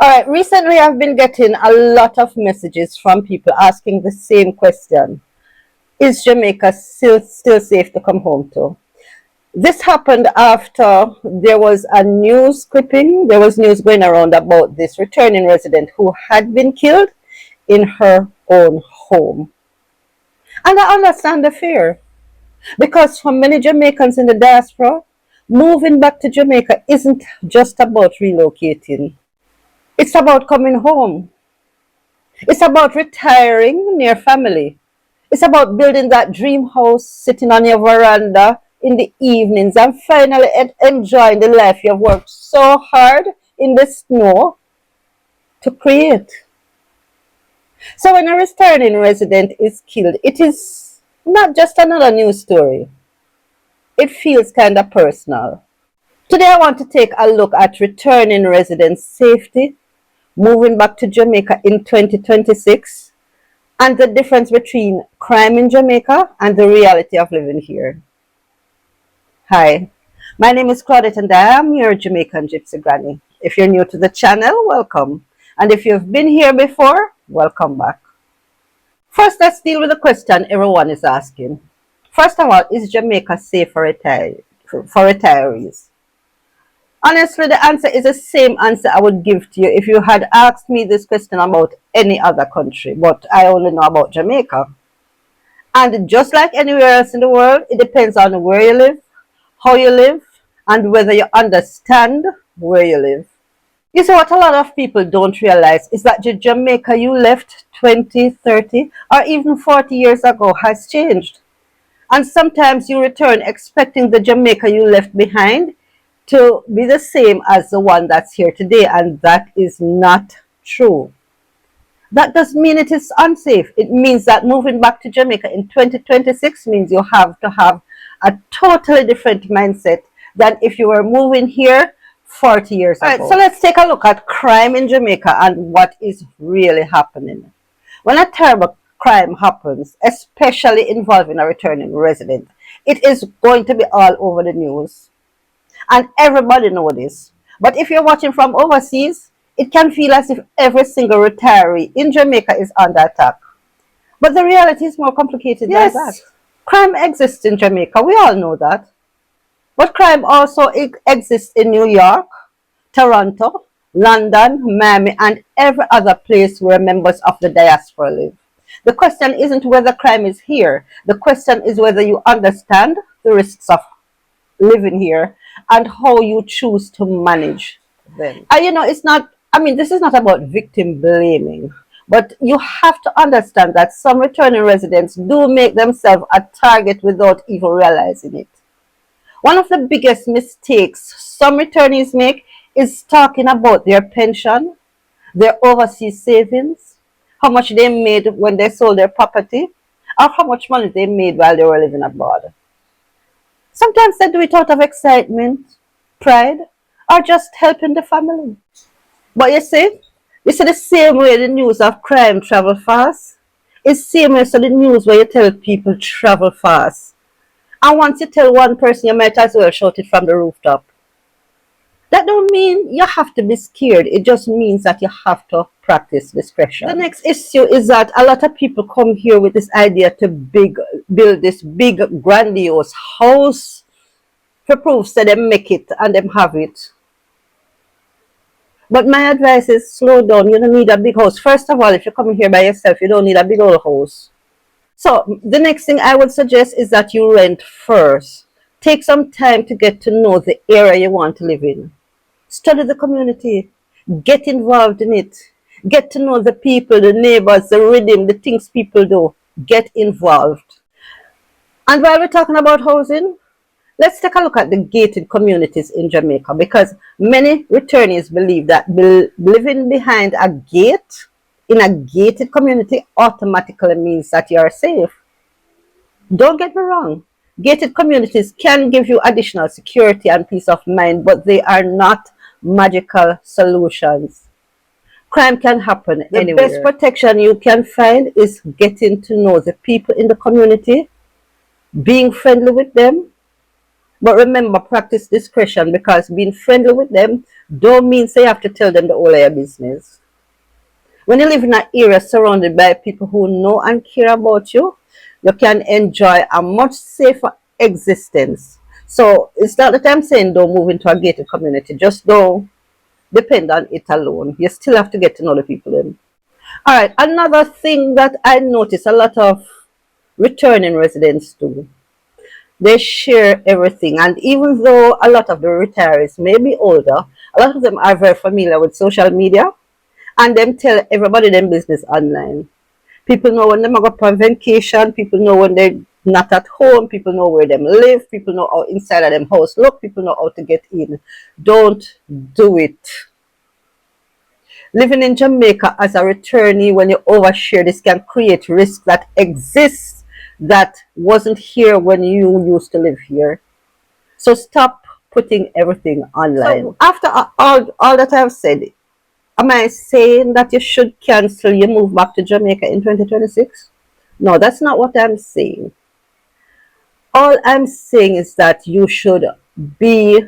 All right, recently I've been getting a lot of messages from people asking the same question. Is Jamaica still safe to come home to? This happened after there was a news clipping. There was news going around about this returning resident who had been killed in her own home. And I understand the fear, because for many Jamaicans in the diaspora, moving back to Jamaica isn't just about relocating. It's about coming home. It's about retiring near family. It's about building that dream house, sitting on your veranda in the evenings and finally enjoying the life you've worked so hard in the snow to create. So when a returning resident is killed, it is not just another news story. It feels kind of personal. Today I want to take a look at returning residents' safety, moving back to Jamaica in 2026, and the difference between crime in Jamaica and the reality of living here. Hi, my name is Claudette and I am your Jamaican Gypsy Granny. If you're new to the channel, welcome. And if you've been here before, welcome back. First, let's deal with the question everyone is asking. First of all, is Jamaica safe for retirees? Honestly, the answer is the same answer I would give to you if you had asked me this question about any other country, but I only know about Jamaica. And just like anywhere else in the world, it depends on where you live, how you live, and whether you understand where you live. You see, what a lot of people don't realize is that the Jamaica you left 20, 30, or even 40 years ago has changed. And sometimes you return expecting the Jamaica you left behind to be the same as the one that's here today, and that is not true. That doesn't mean it is unsafe. It means that moving back to Jamaica in 2026 means you have to have a totally different mindset than if you were moving here 40 years ago. All right, so let's take a look at crime in Jamaica and what is really happening. When a terrible crime happens, especially involving a returning resident, it is going to be all over the news. And everybody knows this. But if you're watching from overseas, it can feel as if every single retiree in Jamaica is under attack. But the reality is more complicated than that. Crime exists in Jamaica. We all know that. But crime also exists in New York, Toronto, London, Miami, and every other place where members of the diaspora live. The question isn't whether crime is here. The question is whether you understand the risks of living here and how you choose to manage them. And you know, it's not, this is not about victim blaming, but you have to understand that some returning residents do make themselves a target without even realizing it. One of the biggest mistakes some returnees make is talking about their pension, their overseas savings, how much they made when they sold their property, or how much money they made while they were living abroad. Sometimes they do it out of excitement, pride, or just helping the family. But you see the same way the news of crime travel fast, it's the same way so the news where you tell people travel fast. And once you tell one person, you might as well shout it from the rooftop. That don't mean you have to be scared. It just means that you have to practice discretion. The next issue is that a lot of people come here with this idea to build this big, grandiose house for proof that they make it and them have it. But my advice is slow down. You don't need a big house. First of all, if you're coming here by yourself, you don't need a big old house. So the next thing I would suggest is that you rent first. Take some time to get to know the area you want to live in. Study the community. Get involved in it. Get to know the people, the neighbors, the rhythm, the things people do. Get involved. And while we're talking about housing, let's take a look at the gated communities in Jamaica, because many returnees believe that living behind a gate in a gated community automatically means that you are safe. Don't get me wrong. Gated communities can give you additional security and peace of mind, but they are not magical solutions. Crime can happen anywhere. The best protection you can find is getting to know the people in the community, being friendly with them, But remember, practice discretion, because being friendly with them don't mean say you have to tell them the whole of your business. When you live in an area surrounded by people who know and care about you, you can enjoy a much safer existence. So it's not that I'm saying don't move into a gated community. Just don't depend on it alone. You still have to get to know the people in. All right, another thing that I notice a lot of returning residents do, they share everything. And even though a lot of the retirees may be older, a lot of them are very familiar with social media, and them tell everybody them business online. People know when they go on vacation, people know when they're not at home, people know where them live, people know how inside of them house look, people know how to get in. Don't do it. Living in Jamaica as a returnee, when you overshare, this can create risk that exists that wasn't here when you used to live here. So stop putting everything online. So after all that I've said, am I saying that you should cancel your move back to Jamaica in 2026? No, that's not what I'm saying. All I'm saying is that you should be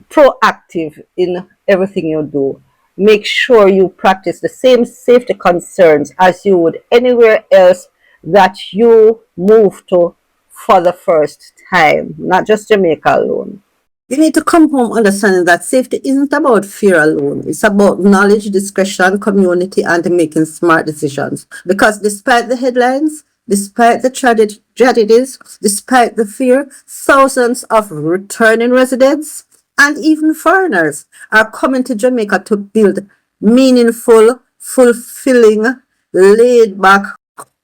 proactive in everything you do. Make sure you practice the same safety concerns as you would anywhere else that you move to for the first time, not just Jamaica alone. You need to come home understanding that safety isn't about fear alone. It's about knowledge, discretion, community, and making smart decisions. Because despite the headlines, despite the tragedies, despite the fear, thousands of returning residents and even foreigners are coming to Jamaica to build meaningful, fulfilling, laid back,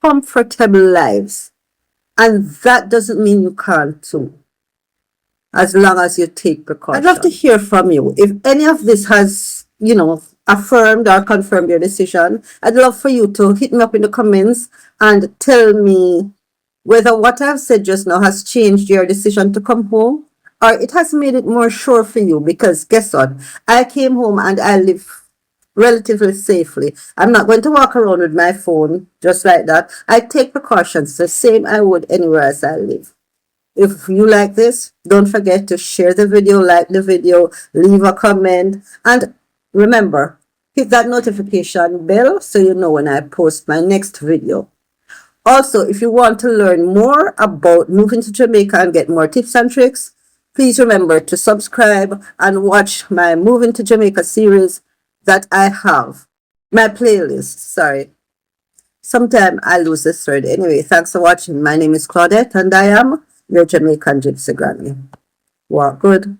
comfortable lives. And that doesn't mean you can't too, as long as you take precautions. I'd love to hear from you. If any of this has, affirmed or confirmed your decision, I'd love for you to hit me up in the comments and tell me whether what I've said just now has changed your decision to come home, or it has made it more sure for you. Because guess what? I came home and I live relatively safely. I'm not going to walk around with my phone just like that. I take precautions the same I would anywhere else I live. If you like this, don't forget to share the video, like the video, leave a comment, and remember, hit that notification bell so you know when I post my next video. Also, if you want to learn more about moving to Jamaica and get more tips and tricks, please remember to subscribe and watch my Moving to Jamaica series that I have. My playlist, sorry. Sometime I lose this thread. Anyway, thanks for watching. My name is Claudette and I am your Jamaican Gypsy Granny. Walk good.